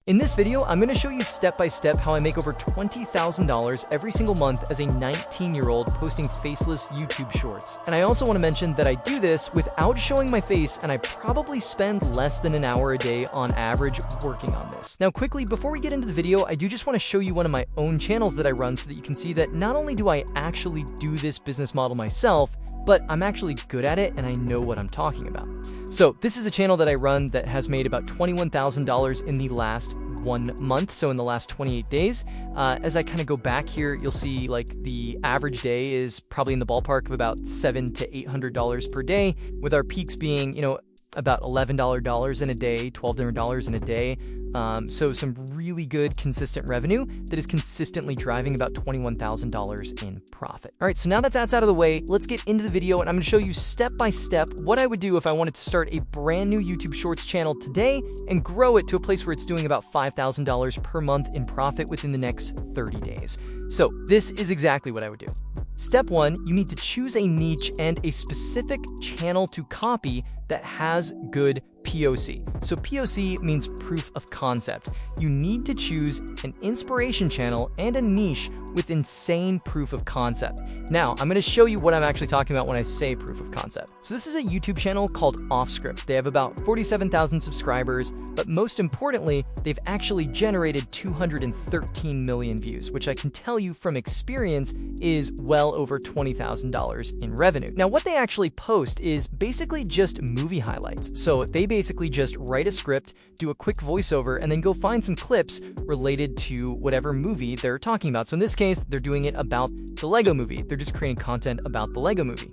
In this video, I'm going to show you step by step how I make over $20,000 every single month as a 19-year-old posting faceless YouTube shorts. And I also want to mention that I do this without showing my face, and I probably spend less than an hour a day on average working on this. Now quickly, before we get into the video, I do just want to show you one of my own channels that I run so that you can see that not only do I actually do this business model myself, but I'm actually good at it and I know what I'm talking about. So this is a channel that I run that has made about $21,000 in the last 1 month, so in the last 28 days. As I kind of go back here, you'll see like the average day is probably in the ballpark of about $700 to $800 per day, with our peaks being, about $11 in a day, $12 in a day. So some really good consistent revenue that is consistently driving about $21,000 in profit. All right, so now that's out of the way, let's get into the video, and I'm going to show you step by step what I would do if I wanted to start a brand new YouTube Shorts channel today and grow it to a place where it's doing about $5,000 per month in profit within the next 30 days. So this is exactly what I would do. Step 1, you need to choose a niche and a specific channel to copy that has good POC. So POC means proof of concept. You need to choose an inspiration channel and a niche with insane proof of concept. Now, I'm going to show you what I'm actually talking about when I say proof of concept. So this is a YouTube channel called Offscript. They have about 47,000 subscribers, but most importantly, they've actually generated 213 million views, which I can tell you from experience is well over $20,000 in revenue. Now, what they actually post is basically just movie highlights. So they basically just write a script, do a quick voiceover, and then go find some clips related to whatever movie they're talking about. So in this case, they're doing it about the Lego movie. They're just creating content about the Lego movie.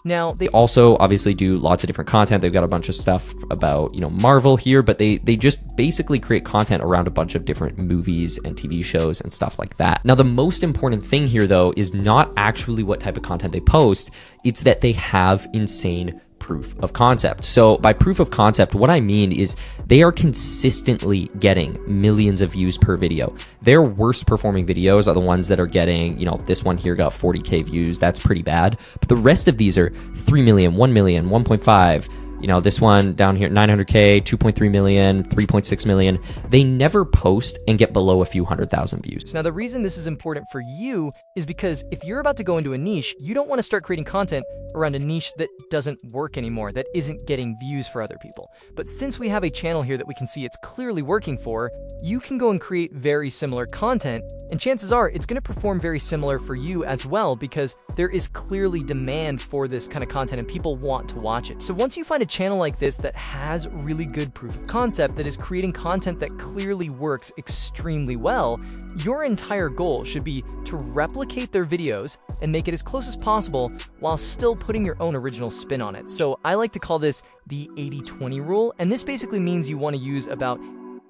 Now, they also obviously do lots of different content. They've got a bunch of stuff about, Marvel here, but they just basically create content around a bunch of different movies and TV shows and stuff like that. Now, the most important thing here, though, is not actually what type of content they post. It's that they have insane proof of concept. So by proof of concept, what I mean is they are consistently getting millions of views per video. Their worst performing videos are the ones that are getting, this one here got 40K views. That's pretty bad. But the rest of these are 3 million, 1 million, 1.5. This one down here, 900K, 2.3 million, 3.6 million. They never post and get below a few 100,000 views. Now, the reason this is important for you is because if you're about to go into a niche, you don't want to start creating content around a niche that doesn't work anymore, that isn't getting views for other people. But since we have a channel here that we can see it's clearly working for, you can go and create very similar content, and chances are it's going to perform very similar for you as well, because there is clearly demand for this kind of content and people want to watch it. So once you find a channel like this that has really good proof of concept, that is creating content that clearly works extremely well, your entire goal should be to replicate their videos and make it as close as possible while still putting your own original spin on it. So I like to call this the 80-20 rule, and this basically means you want to use about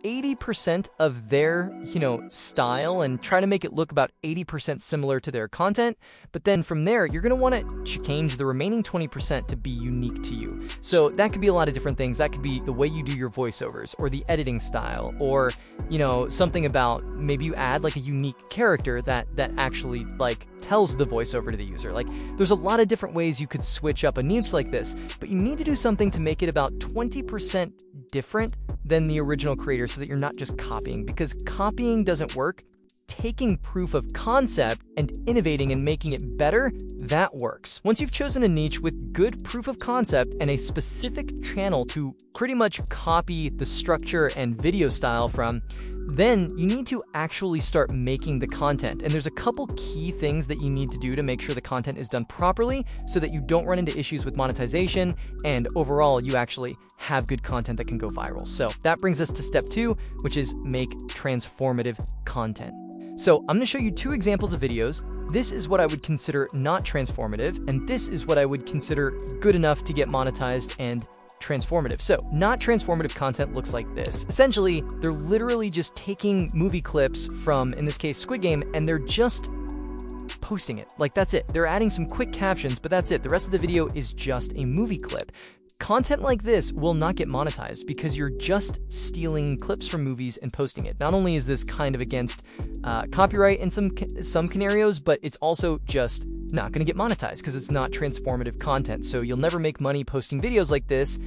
80% of their, style and try to make it look about 80% similar to their content. But then from there, you're going to want to change the remaining 20% to be unique to you. So that could be a lot of different things. That could be the way you do your voiceovers, or the editing style, or, something about maybe you add like a unique character that actually like tells the voiceover to the user. Like, there's a lot of different ways you could switch up a niche like this, but you need to do something to make it about 20% different than the original creator so that you're not just copying, because copying doesn't work. Taking proof of concept and innovating and making it better, that works. Once you've chosen a niche with good proof of concept and a specific channel to pretty much copy the structure and video style from, then you need to actually start making the content. And there's a couple key things that you need to do to make sure the content is done properly so that you don't run into issues with monetization, and overall you actually have good content that can go viral. So that brings us to step 2, which is make transformative content. So I'm going to show you 2 examples of videos. This is what I would consider not transformative, and this is what I would consider good enough to get monetized and transformative. So not transformative content looks like this. Essentially, they're literally just taking movie clips from, in this case, Squid Game, and they're just posting it. Like, that's it. They're adding some quick captions, but that's it. The rest of the video is just a movie clip. Content like this will not get monetized because you're just stealing clips from movies and posting it. Not only is this kind of against copyright in some scenarios, but it's also just not going to get monetized because it's not transformative content. So you'll never make money posting videos like this,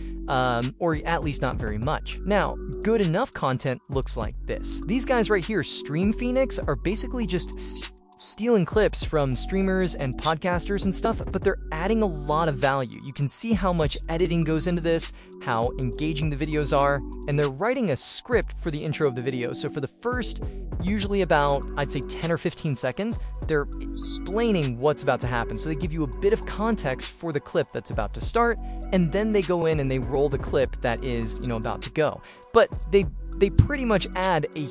or at least not very much. Now, good enough content looks like this. These guys right here, Stream Phoenix, are basically just stealing clips from streamers and podcasters and stuff, but they're adding a lot of value. You can see how much editing goes into this, how engaging the videos are, and they're writing a script for the intro of the video. So for the first, usually about, I'd say 10 or 15 seconds, they're explaining what's about to happen. So they give you a bit of context for the clip that's about to start, and then they go in and they roll the clip that is, about to go. But they pretty much add a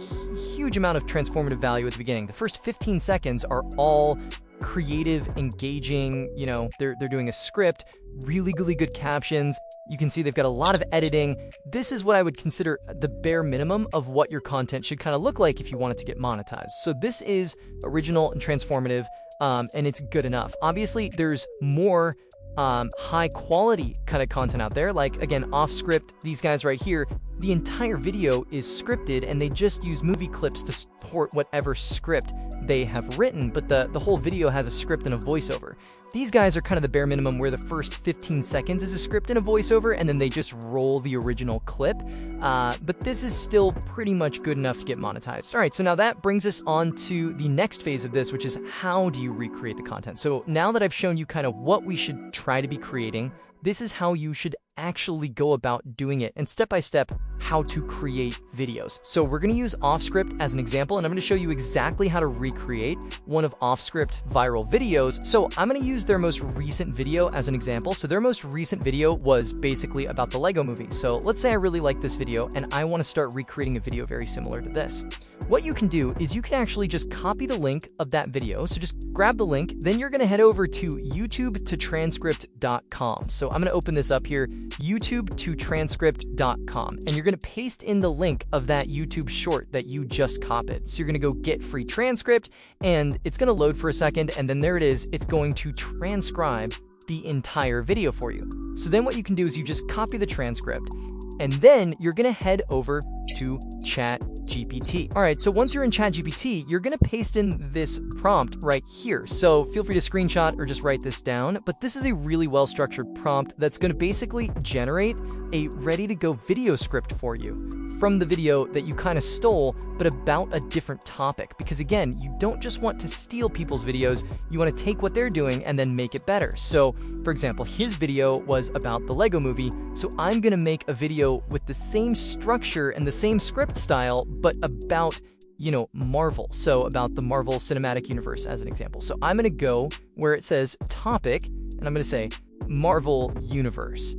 huge amount of transformative value at the beginning. The first 15 seconds are all creative, engaging, they're doing a script, really good captions. You can see they've got a lot of editing. This is what I would consider the bare minimum of what your content should kind of look like if you want it to get monetized. So this is original and transformative, and it's good enough. Obviously, there's more high quality kind of content out there, like again, off script. These guys right here, the entire video is scripted and they just use movie clips to support whatever script they have written, but the whole video has a script and a voiceover. These guys are kind of the bare minimum, where the first 15 seconds is a script and a voiceover, and then they just roll the original clip. But this is still pretty much good enough to get monetized. All right, so now that brings us on to the next phase of this, which is how do you recreate the content? So now that I've shown you kind of what we should try to be creating, this is how you should actually go about doing it, and step by step how to create videos. So we're going to use off-script as an example, and I'm going to show you exactly how to recreate one of off-script viral videos. So I'm going to use their most recent video as an example. So their most recent video was basically about the Lego movie. So let's say I really like this video and I want to start recreating a video very similar to this. What you can do is you can actually just copy the link of that video. So just grab the link, then you're going to head over to youtube-to-transcript.com. So I'm going to open this up here, youtube-to-transcript.com, and you're going to paste in the link of that YouTube short that you just copied. So you're going to go get free transcript, and it's going to load for a second, and then there it is. It's going to transcribe the entire video for you. So then what you can do is you just copy the transcript, and then you're going to head over to ChatGPT. All right, so once you're in ChatGPT, you're going to paste in this prompt right here. So feel free to screenshot or just write this down, but this is a really well-structured prompt that's going to basically generate a ready-to-go video script for you from the video that you kind of stole, but about a different topic. Because again, you don't just want to steal people's videos, you want to take what they're doing and then make it better. So for example, his video was about the Lego movie, so I'm going to make a video with the same structure and the same script style, but about Marvel. So about the Marvel Cinematic Universe as an example. So I'm going to go where it says topic, and I'm going to say Marvel Universe.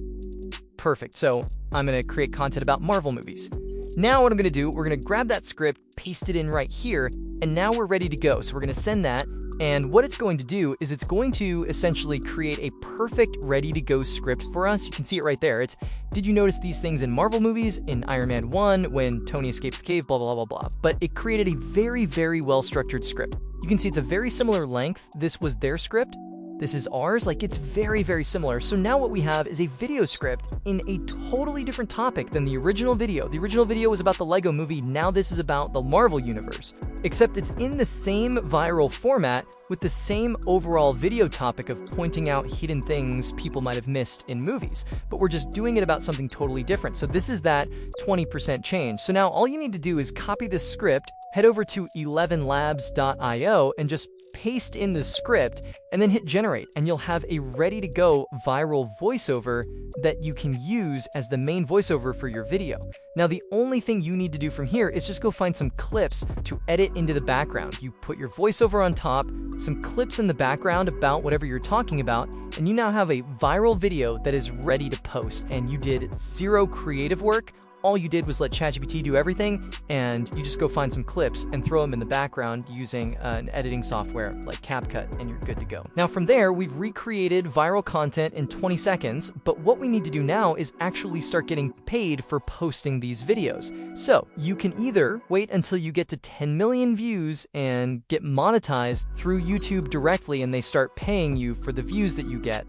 Perfect. So I'm going to create content about Marvel movies. Now what I'm going to do, we're going to grab that script, paste it in right here, and now we're ready to go. So we're going to send that, and what it's going to do is it's going to essentially create a perfect ready-to-go script for us. You can see it right there. It's, did you notice these things in Marvel movies, in Iron Man 1, when Tony escapes the cave, blah, blah, blah, blah. But it created a very, very well-structured script. You can see it's a very similar length. This was their script. This is ours. Like, it's very, very similar. So now what we have is a video script in a totally different topic than the original video. The original video was about the Lego movie. Now this is about the Marvel universe, except it's in the same viral format with the same overall video topic of pointing out hidden things people might have missed in movies, but we're just doing it about something totally different. So this is that 20% change. So now all you need to do is copy this script, head over to 11labs.io and just paste in the script and then hit generate, and you'll have a ready-to-go viral voiceover that you can use as the main voiceover for your video. Now, the only thing you need to do from here is just go find some clips to edit into the background. You put your voiceover on top, some clips in the background about whatever you're talking about, and you now have a viral video that is ready to post, and you did zero creative work. All you did was let ChatGPT do everything, and you just go find some clips and throw them in the background using an editing software like CapCut, and you're good to go. Now from there, we've recreated viral content in 20 seconds, but what we need to do now is actually start getting paid for posting these videos. So you can either wait until you get to 10 million views and get monetized through YouTube directly, and they start paying you for the views that you get,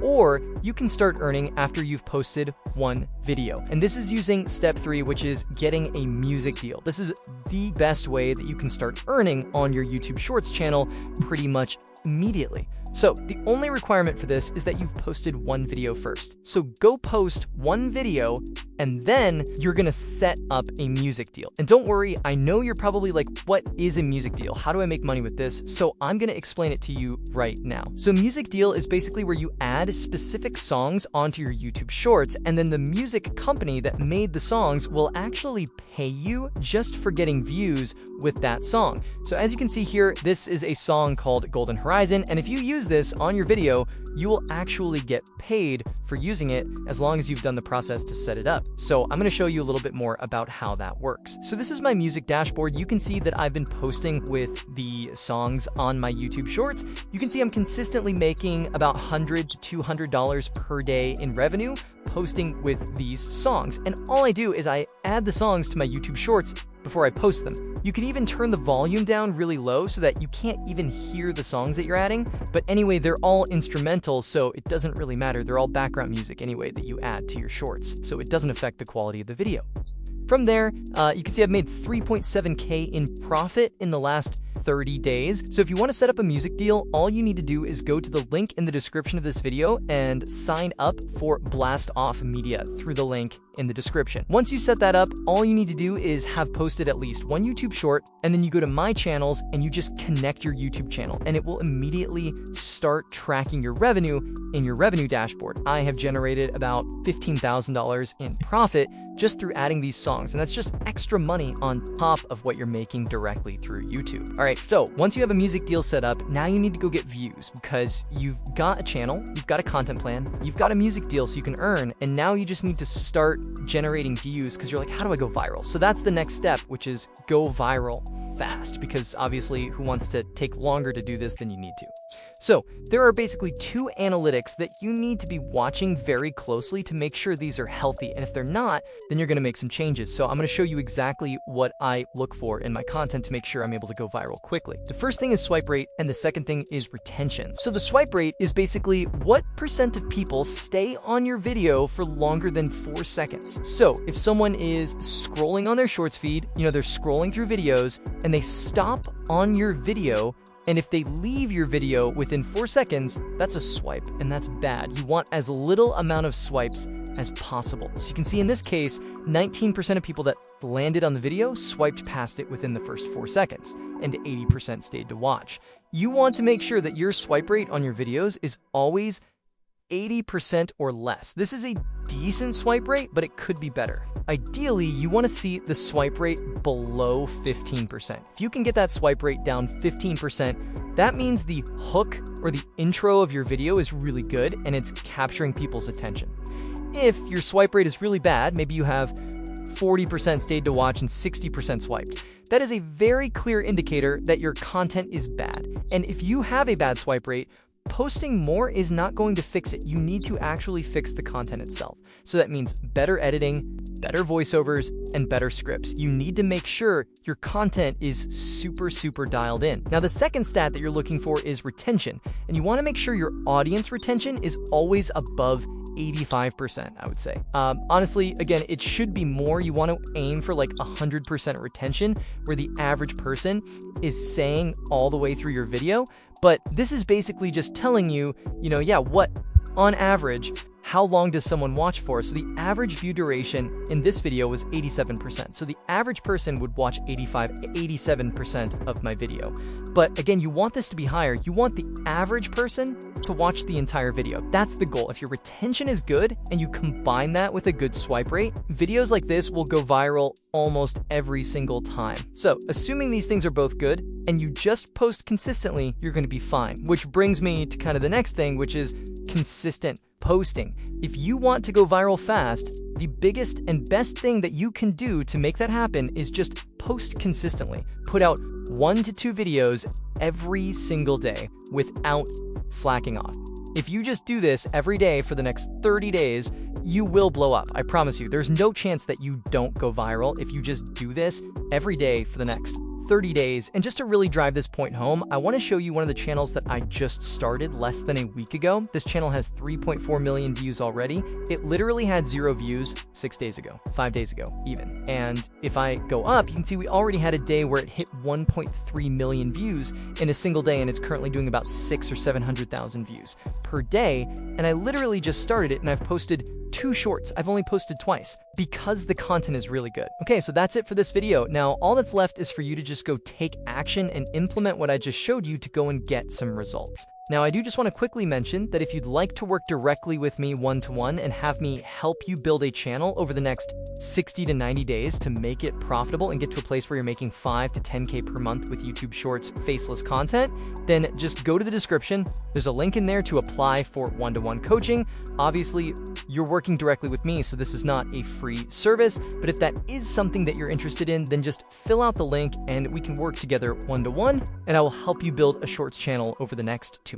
or you can start earning after you've posted one video. And this is using step 3, which is getting a music deal. This is the best way that you can start earning on your YouTube Shorts channel pretty much immediately. So the only requirement for this is that you've posted one video first. So go post one video and then you're gonna set up a music deal. And don't worry, I know you're probably like, what is a music deal? How do I make money with this? So I'm gonna explain it to you right now. So music deal is basically where you add specific songs onto your YouTube Shorts, and then the music company that made the songs will actually pay you just for getting views with that song. So as you can see here, this is a song called Golden Horizon, and if you use this on your video, you will actually get paid for using it as long as you've done the process to set it up. So I'm gonna show you a little bit more about how that works. So this is my music dashboard. You can see that I've been posting with the songs on my YouTube Shorts. You can see I'm consistently making about $100 to $200 per day in revenue posting with these songs. And all I do is I add the songs to my YouTube Shorts before I post them. You can even turn the volume down really low so that you can't even hear the songs that you're adding. But anyway, they're all instrumental, so it doesn't really matter. They're all background music anyway that you add to your shorts, so it doesn't affect the quality of the video. From there, you can see I've made 3.7K in profit in the last 30 days. So if you want to set up a music deal, all you need to do is go to the link in the description of this video and sign up for Blast Off Media through the link in the description. Once you set that up, all you need to do is have posted at least one YouTube short, and then you go to My Channels and you just connect your YouTube channel, and it will immediately start tracking your revenue in your revenue dashboard. I have generated about $15,000 in profit just through adding these songs, and that's just extra money on top of what you're making directly through YouTube. All right, so once you have a music deal set up, now you need to go get views because you've got a channel, you've got a content plan, you've got a music deal so you can earn, and now you just need to start generating views because you're like, how do I go viral? So that's the next step, which is go viral fast, because obviously who wants to take longer to do this than you need to? So there are basically two analytics that you need to be watching very closely to make sure these are healthy. And if they're not, then you're going to make some changes. So I'm going to show you exactly what I look for in my content to make sure I'm able to go viral quickly. The first thing is swipe rate, and the second thing is retention. So the swipe rate is basically what % of people stay on your video for longer than 4 seconds. So if someone is scrolling on their shorts feed, they're scrolling through videos and they stop on your video, and if they leave your video within 4 seconds, that's a swipe, and that's bad. You want as little amount of swipes as possible. So you can see in this case, 19% of people that landed on the video swiped past it within the first 4 seconds, and 80% stayed to watch. You want to make sure that your swipe rate on your videos is always 80% or less. This is a decent swipe rate, but it could be better. Ideally, you want to see the swipe rate below 15%. If you can get that swipe rate down 15%, that means the hook or the intro of your video is really good and it's capturing people's attention. If your swipe rate is really bad, maybe you have 40% stayed to watch and 60% swiped, that is a very clear indicator that your content is bad. And if you have a bad swipe rate, posting more is not going to fix it. You need to actually fix the content itself. So that means better editing, better voiceovers, and better scripts. You need to make sure your content is super, super dialed in. Now, the second stat that you're looking for is retention. And you want to make sure your audience retention is always above 85%, I would say. Honestly, again, it should be more. You want to aim for like 100% retention, where the average person is saying all the way through your video. But this is basically just telling you, what on average, how long does someone watch for? So the average view duration in this video was 87%. So the average person would watch 87% of my video. But again, you want this to be higher. You want the average person to watch the entire video. That's the goal. If your retention is good and you combine that with a good swipe rate, videos like this will go viral almost every single time. So assuming these things are both good and you just post consistently, you're going to be fine. Which brings me to kind of the next thing, which is consistent posting. If you want to go viral fast, the biggest and best thing that you can do to make that happen is just post consistently. Put out 1 to 2 videos every single day without slacking off. If you just do this every day for the next 30 days, you will blow up. I promise you. There's no chance that you don't go viral if you just do this every day for the next 30 days. And just to really drive this point home, I want to show you one of the channels that I just started less than a week ago. This channel has 3.4 million views already. It literally had 0 views 6 days ago, 5 days ago even. And if I go up, you can see we already had a day where it hit 1.3 million views in a single day, and it's currently doing about 600,000 or 700,000 views per day. And I literally just started it, and I've posted 2 shorts. I've only posted twice because the content is really good. Okay, so that's it for this video. Now, all that's left is for you to just go take action and implement what I just showed you to go and get some results. Now, I do just want to quickly mention that if you'd like to work directly with me one-to-one and have me help you build a channel over the next 60 to 90 days to make it profitable and get to a place where you're making 5 to 10K per month with YouTube Shorts faceless content, then just go to the description. There's a link in there to apply for one-to-one coaching. Obviously, you're working directly with me, so this is not a free service, but if that is something that you're interested in, then just fill out the link and we can work together one-to-one, and I will help you build a Shorts channel over the next 2 months.